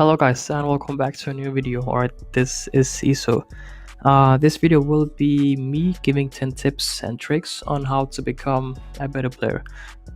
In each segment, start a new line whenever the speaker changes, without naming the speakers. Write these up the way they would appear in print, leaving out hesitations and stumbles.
Hello guys and welcome back to a new video. Alright, this is Iso. This video will be me giving 10 tips and tricks on how to become a better player,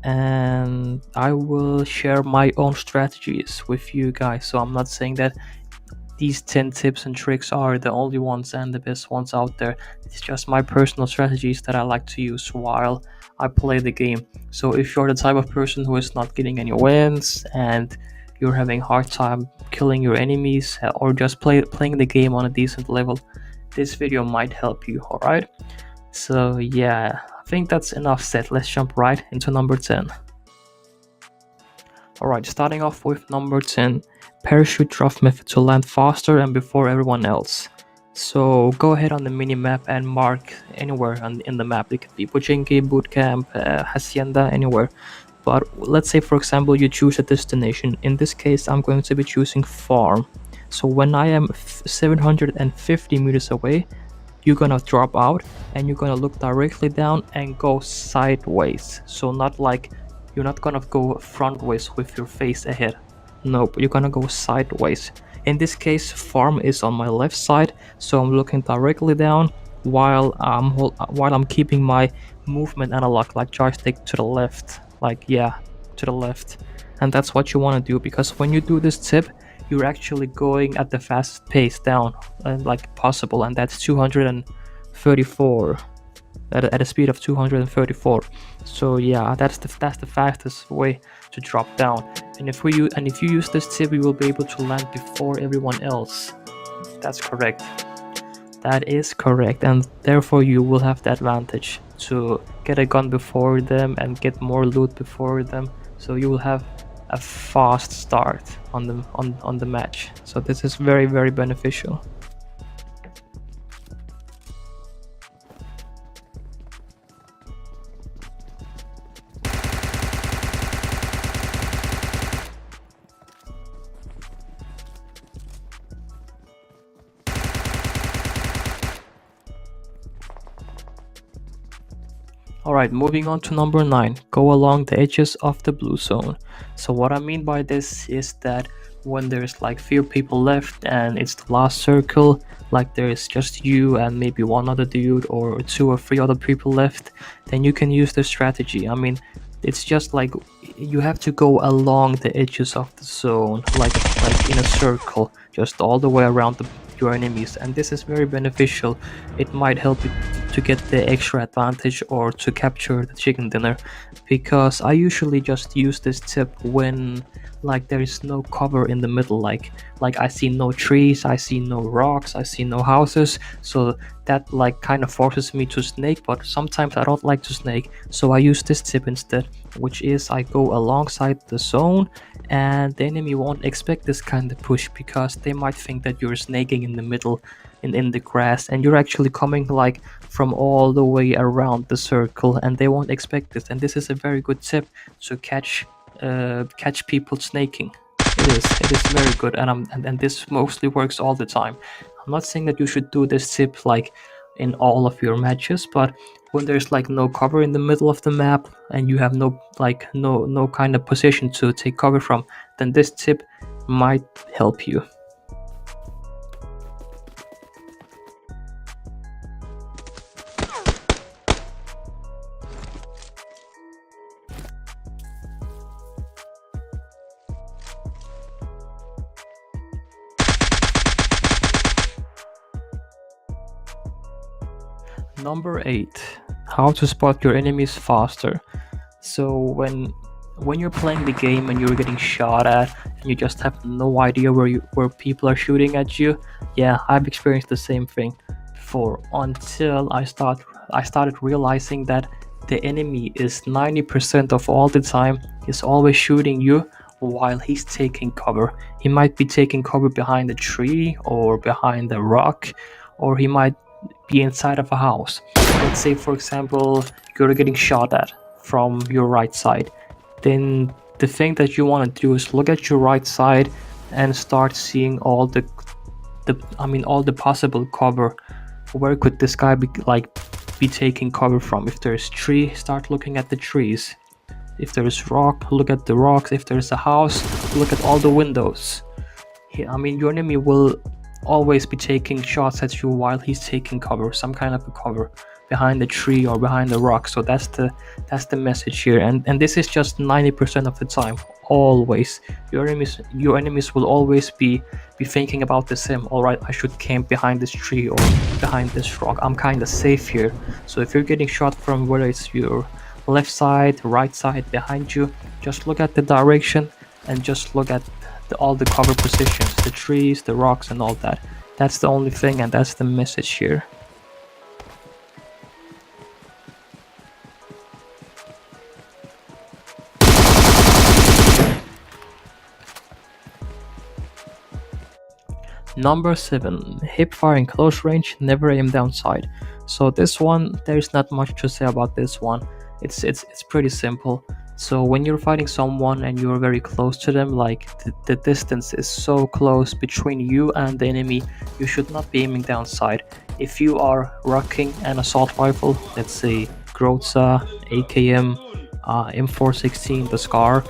and I will share my own strategies with you guys. So I'm not saying that these 10 tips and tricks are the only ones and the best ones out there. It's just my personal strategies that I like to use while I play the game. So if you're the type of person who is not getting any wins and you're having a hard time killing your enemies or just playing the game on a decent level, this video might help you. Alright, so yeah, I think that's enough said. Let's jump right into number 10. Alright, starting off with number 10, parachute drop method to land faster and before everyone else. So go ahead on the mini map and mark anywhere in the map. It could be Pochinki, Bootcamp, Hacienda, anywhere. But let's say, for example, you choose a destination. In this case, I'm going to be choosing farm. So when I am 750 meters away, you're gonna drop out and you're gonna look directly down and go sideways. So not like you're not gonna go frontways with your face ahead. Nope, you're gonna go sideways. In this case, farm is on my left side, so I'm looking directly down while I'm keeping my movement analog, like joystick, to the left. To the left. And that's what you want to do, because when you do this tip, you're actually going at the fastest pace down like possible, and that's 234 at a speed of 234. So yeah, that's the fastest way to drop down. And if you use this tip, you will be able to land before everyone else. That's correct. That is correct, and therefore you will have the advantage to get a gun before them and get more loot before them. So you will have a fast start on the match. So this is very, very beneficial. Alright, moving on to number 9, go along the edges of the blue zone. So what I mean by this is that when there's like few people left and it's the last circle, like there's just you and maybe one other dude or 2 or 3 other people left, then you can use this strategy. I mean, it's just like you have to go along the edges of the zone, like in a circle, just all the way around your enemies, and this is very beneficial. It might help you to get the extra advantage or to capture the chicken dinner, because I usually just use this tip when like there is no cover in the middle, like I see no trees, I see no rocks, I see no houses. So that like kind of forces me to snake, but sometimes I don't like to snake, so I use this tip instead, which is I go alongside the zone, and the enemy won't expect this kind of push because they might think that you're snaking in the middle in the grass, and you're actually coming like from all the way around the circle, and they won't expect this. And this is a very good tip to catch people snaking. It is very good, and this mostly works all the time. I'm not saying that you should do this tip like in all of your matches, but when there's like no cover in the middle of the map and you have no kind of position to take cover from, then this tip might help you. Number 8, how to spot your enemies faster. So when you're playing the game and you're getting shot at and you just have no idea where people are shooting at you, yeah, I've experienced the same thing before, until I started realizing that the enemy is 90% of all the time is always shooting you while he's taking cover. He might be taking cover behind a tree or behind a rock, or he might be inside of a house. Let's say, for example, you're getting shot at from your right side. Then the thing that you want to do is look at your right side and start seeing all the possible cover. Where could this guy be taking cover from? If there's tree, start looking at the trees. If there is rock, look at the rocks. If there's a house, look at all the windows. I mean, your enemy will always be taking shots at you while he's taking cover, some kind of a cover behind the tree or behind the rock. So that's the message here, and this is just 90% of the time. Always, your enemies will always be thinking about the same. All right, I should camp behind this tree or behind this rock. I'm kind of safe here. So if you're getting shot from whether it's your left side, right side, behind you, just look at the direction and just look at all the cover positions, the trees, the rocks, and all that. That's the only thing, and that's the message here. Number 7, hip fire in close range, never aim down sight. So this one, there's not much to say about this one. It's pretty simple. So when you're fighting someone and you're very close to them, like the distance is so close between you and the enemy, you should not be aiming down sight. If you are rocking an assault rifle, let's say Groza, AKM, M416, the Scar,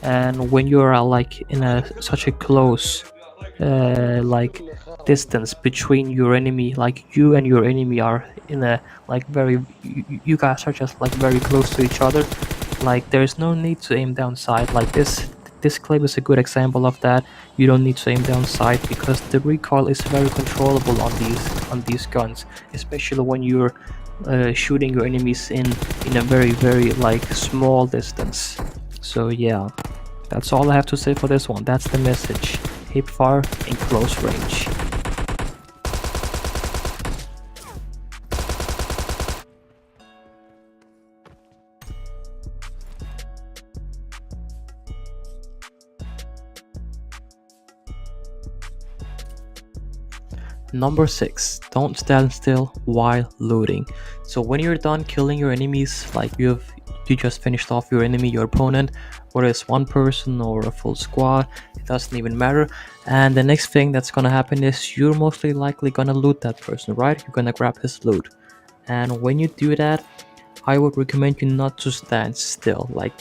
and when you are like in such a close like distance between your enemy, like you and your enemy are in a like very you guys are just like very close to each other, like there's no need to aim down sight. Like this clip is a good example of that. You don't need to aim down sight because the recoil is very controllable on these guns, especially when you're shooting your enemies in a very like small distance. So yeah, that's all I have to say for this one. That's the message. Hip fire in close range. Number 6, don't stand still while looting. So when you're done killing your enemies, like you just finished off your enemy, your opponent, whether it's one person or a full squad, it doesn't even matter. And the next thing that's gonna happen is you're mostly likely gonna loot that person, right? You're gonna grab his loot. And when you do that, I would recommend you not to stand still, like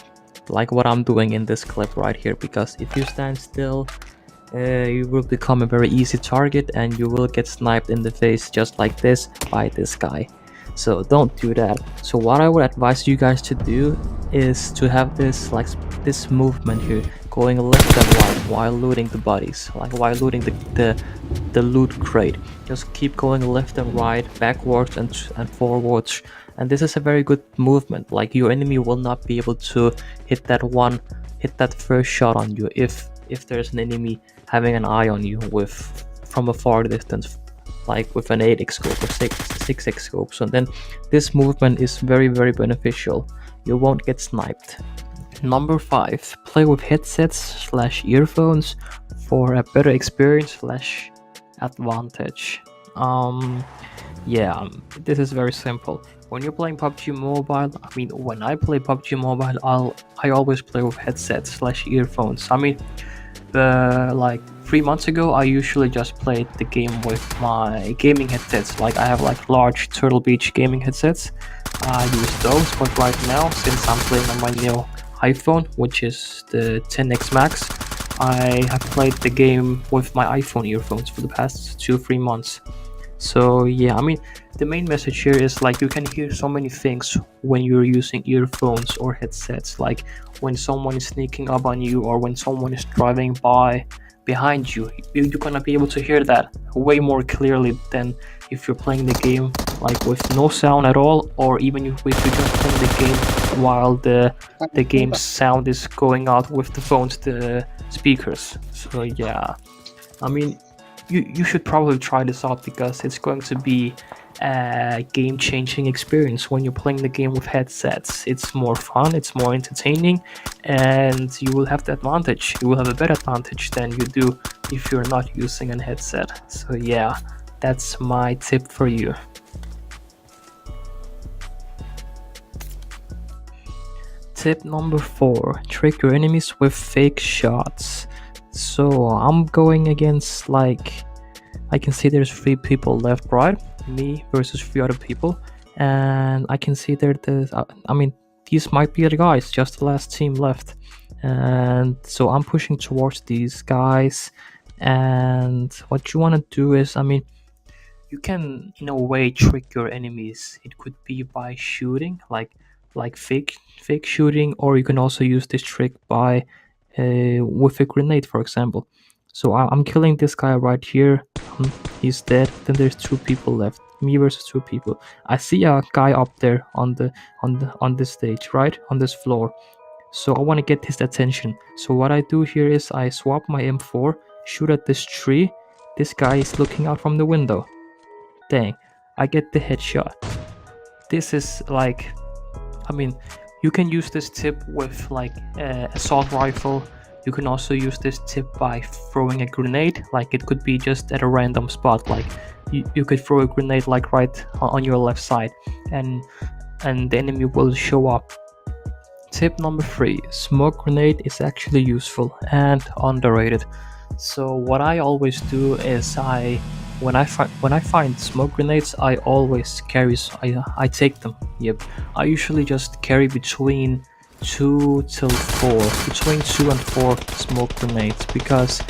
what I'm doing in this clip right here, because if you stand still, you will become a very easy target and you will get sniped in the face just like this by this guy. So don't do that. So what I would advise you guys to do is to have this this movement here, going left and right while looting the bodies, like while looting the loot crate. Just keep going left and right, backwards and forwards, and this is a very good movement. Like your enemy will not be able to hit that first shot on you if there's an enemy having an eye on you from a far distance, like with an 8x scope or 6x scope. So then this movement is very beneficial. You won't get sniped. Number 5, play with headsets/earphones for a better experience/advantage. Yeah, this is very simple. When you're playing PUBG Mobile, I mean, when I play PUBG Mobile, I always play with headsets/earphones. I mean, like 3 months ago, I usually just played the game with my gaming headsets. Like I have like large Turtle Beach gaming headsets. I use those, but right now, since I'm playing on my new iPhone, which is the 10X Max, I have played the game with my iPhone earphones for the past 2-3 months. So yeah, I mean, the main message here is like you can hear so many things when you're using earphones or headsets, like when someone is sneaking up on you or when someone is driving by behind you. You're gonna be able to hear that way more clearly than if you're playing the game like with no sound at all, or even if you're just playing the game while the game's sound is going out with the phones, the speakers. So yeah, I mean, you should probably try this out because it's going to be a game-changing experience when you're playing the game with headsets. It's more fun, it's more entertaining, and you will have the advantage. You will have a better advantage than you do if you're not using a headset. So yeah, that's my tip for you. Tip number 4, trick your enemies with fake shots. So I'm going against, like, I can see there's 3 people left, right? Me versus 3 other people, and I can see there's I mean, these might be the guys, just the last team left, and so I'm pushing towards these guys, And what you want to do is, you can in a way trick your enemies. It could be by shooting, like fake shooting, or you can also use this trick by with a grenade, for example. So I'm killing this guy right here. He's dead. Then there's two people left. Me versus two people. I see a guy up there on this stage, right on this floor. So I want to get his attention. So what I do here is I swap my M4, shoot at this tree. This guy is looking out from the window. Dang, I get the headshot. This is like, I mean, you can use this tip with like assault rifle. You can also use this tip by throwing a grenade. Like it could be just at a random spot. Like you could throw a grenade like right on your left side, and the enemy will show up. Tip number 3: smoke grenade is actually useful and underrated. So what I always do is when I find smoke grenades, I always I take them. Yep, I usually just carry between 2 till 4, between 2 and 4 smoke grenades, because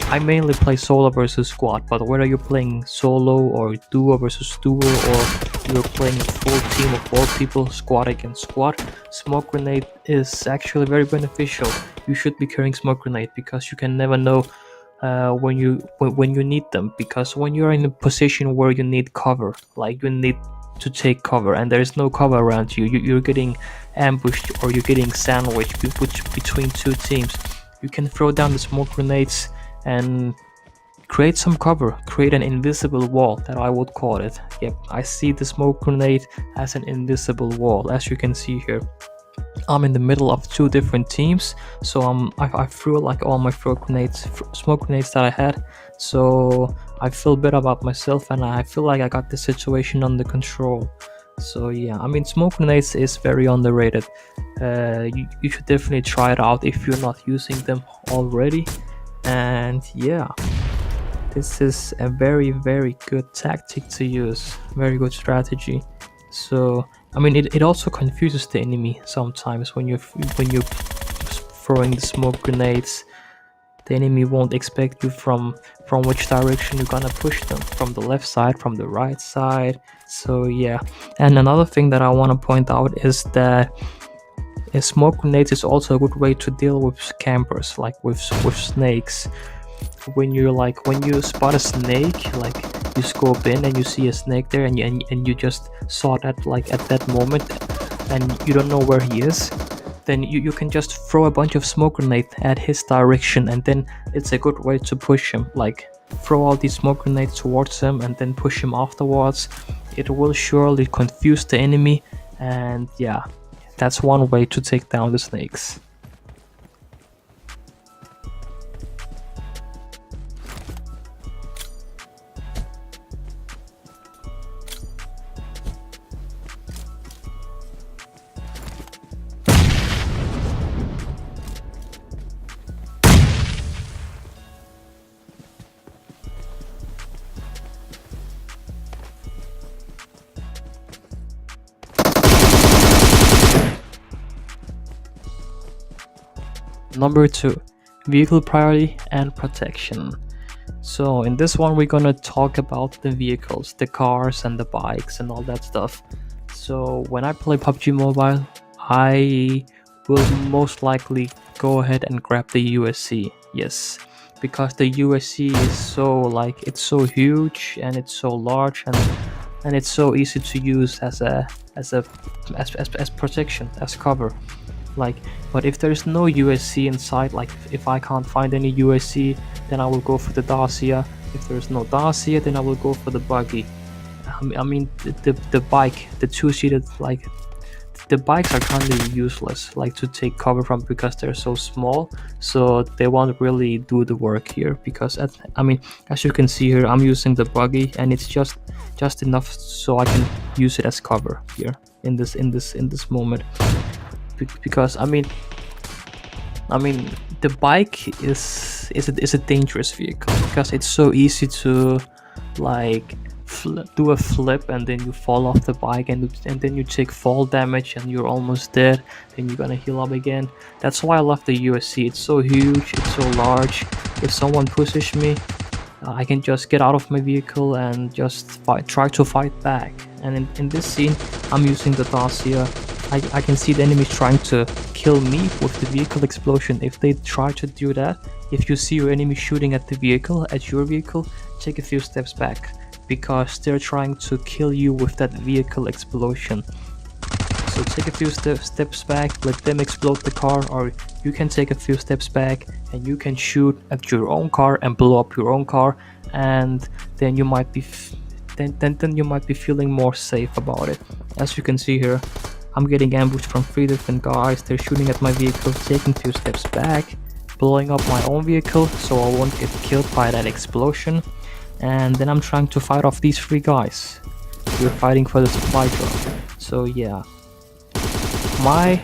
I mainly play solo versus squad. But whether you're playing solo or duo versus duo, or you're playing a full team of 4 people, squad against squad, smoke grenade is actually very beneficial. You should be carrying smoke grenade because you can never know when you need them. Because when you're in a position where you need cover, like you need to take cover, and there's no cover around you, you're getting ambushed or you're getting sandwiched between 2 teams, you can throw down the smoke grenades and create some cover, create an invisible wall, that I would call it. Yep, I see the smoke grenade as an invisible wall. As you can see here, I'm in the middle of 2 different teams, so I threw like all my smoke grenades that I had. So I feel better about myself, and I feel like I got the situation under control. So yeah, smoke grenades is very underrated. You should definitely try it out if you're not using them already. And yeah, this is a very good tactic to use, very good strategy. So it also confuses the enemy sometimes when you're throwing the smoke grenades. The enemy won't expect you from which direction you're gonna push them, from the left side, from the right side. So yeah, and another thing that I want to point out is that a smoke grenades is also a good way to deal with campers, like with snakes. When you spot a snake, like you scope in and you see a snake there, and you just saw that like at that moment, and you don't know where he is, then you can just throw a bunch of smoke grenade at his direction, and then it's a good way to push him. Like throw all these smoke grenades towards him and then push him afterwards. It will surely confuse the enemy, and yeah, that's one way to take down the snakes. Number 2: vehicle priority and protection. So in this one, we're gonna talk about the vehicles, the cars and the bikes and all that stuff. So when I play PUBG Mobile, I will most likely go ahead and grab the USC. Yes, because the USC is it's so huge, and it's so large, and it's so easy to use as protection, as cover. Like, but if there's no USC inside, like if I can't find any USC, then I will go for the Dacia. If there's no Dacia, then I will go for the buggy. The bike, the 2-seated, like the bikes are kind of useless, like to take cover from, because they're so small, so they won't really do the work here. Because as you can see here, I'm using the buggy, and it's just enough so I can use it as cover here in this moment. Because the bike is a dangerous vehicle, because it's so easy to like do a flip, and then you fall off the bike, and then you take fall damage, and you're almost dead. Then you're gonna heal up again. That's why I love the USC. It's so huge, it's so large, if someone pushes me, I can just get out of my vehicle and just try to fight back. And in this scene, I'm using the Dacia. I can see the enemies trying to kill me with the vehicle explosion. If they try to do that, if you see your enemy shooting at your vehicle, take a few steps back, because they're trying to kill you with that vehicle explosion. So take a few steps back, let them explode the car, or you can take a few steps back and you can shoot at your own car and blow up your own car, and then you might be then you might be feeling more safe about it. As you can see here, I'm getting ambushed from 3 different guys. They're shooting at my vehicle, taking 2 steps back, blowing up my own vehicle so I won't get killed by that explosion, and then I'm trying to fight off these 3 guys. We're fighting for the supply drop. So yeah, my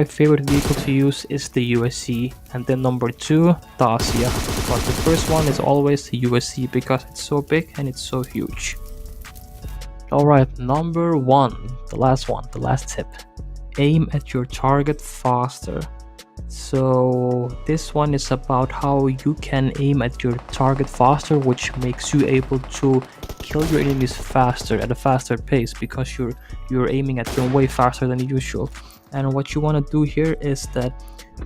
favorite vehicle to use is the USC, and then number 2, Dacia. But the first one is always the USC because it's so big and it's so huge. Alright, number 1, the last tip. Aim at your target faster. So this one is about how you can aim at your target faster, which makes you able to kill your enemies faster, at a faster pace, because you're aiming at them way faster than usual. And what you want to do here is that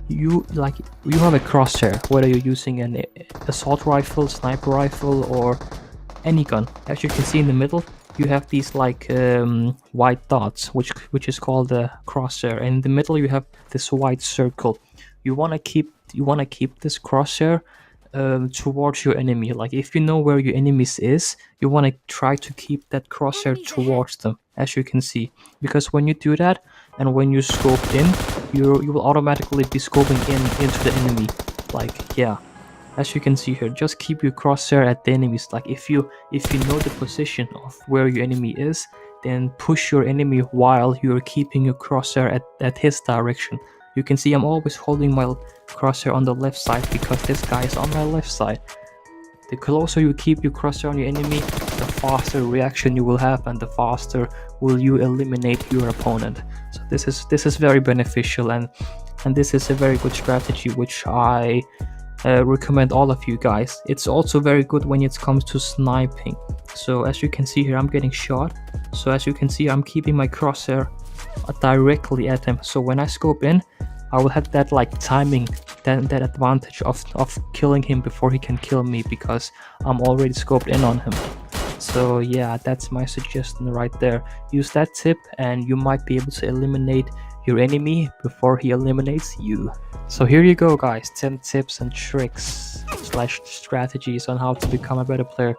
you have a crosshair, whether you're using an assault rifle, sniper rifle, or any gun. As you can see in the middle, you have these white dots, which is called the crosshair, and in the middle you have this white circle. You want to keep this crosshair towards your enemy. Like, if you know where your enemies is, you want to try to keep that crosshair towards them, as you can see, because when you do that and when you scope in, you will automatically be scoping into the enemy. Like, yeah, as you can see here, just keep your crosshair at the enemies. Like, if you know the position of where your enemy is, then push your enemy while you're keeping your crosshair at his direction. You can see I'm always holding my crosshair on the left side because this guy is on my left side. The closer you keep your crosshair on your enemy, the faster reaction you will have, and the faster will you eliminate your opponent. So this is very beneficial, and this is a very good strategy which I recommend all of you guys. It's also very good when it comes to sniping. So as you can see here, I'm getting shot. So as you can see, I'm keeping my crosshair directly at him. So when I scope in, I will have that timing, that advantage of killing him before he can kill me, because I'm already scoped in on him. So yeah, that's my suggestion right there. Use that tip and you might be able to eliminate your enemy before he eliminates you. So here you go guys, 10 tips and tricks / strategies on how to become a better player.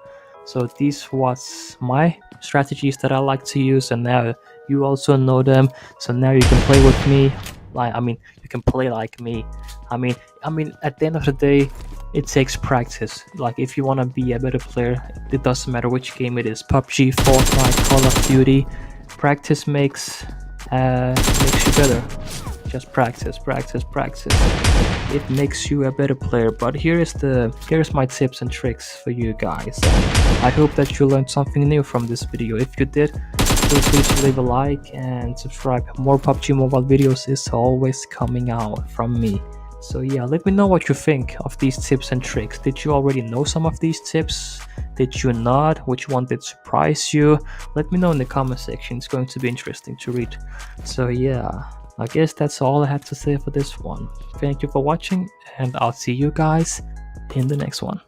So these was my strategies that I like to use, and now you also know them. So now you can play with me. You can play like me. I mean, at the end of the day, it takes practice. Like, if you want to be a better player, it doesn't matter which game it is. PUBG, Fortnite, Call of Duty. Practice makes you better. Just practice. It makes you a better player. But here's my tips and tricks for you guys. I hope that you learned something new from this video. If you did, feel free to leave a like and subscribe. More PUBG Mobile videos is always coming out from me. So yeah, let me know what you think of these tips and tricks. Did you already know some of these tips? Did you not? Which one did surprise you? Let me know in the comment section. It's going to be interesting to read. So yeah, I guess that's all I have to say for this one. Thank you for watching, and I'll see you guys in the next one.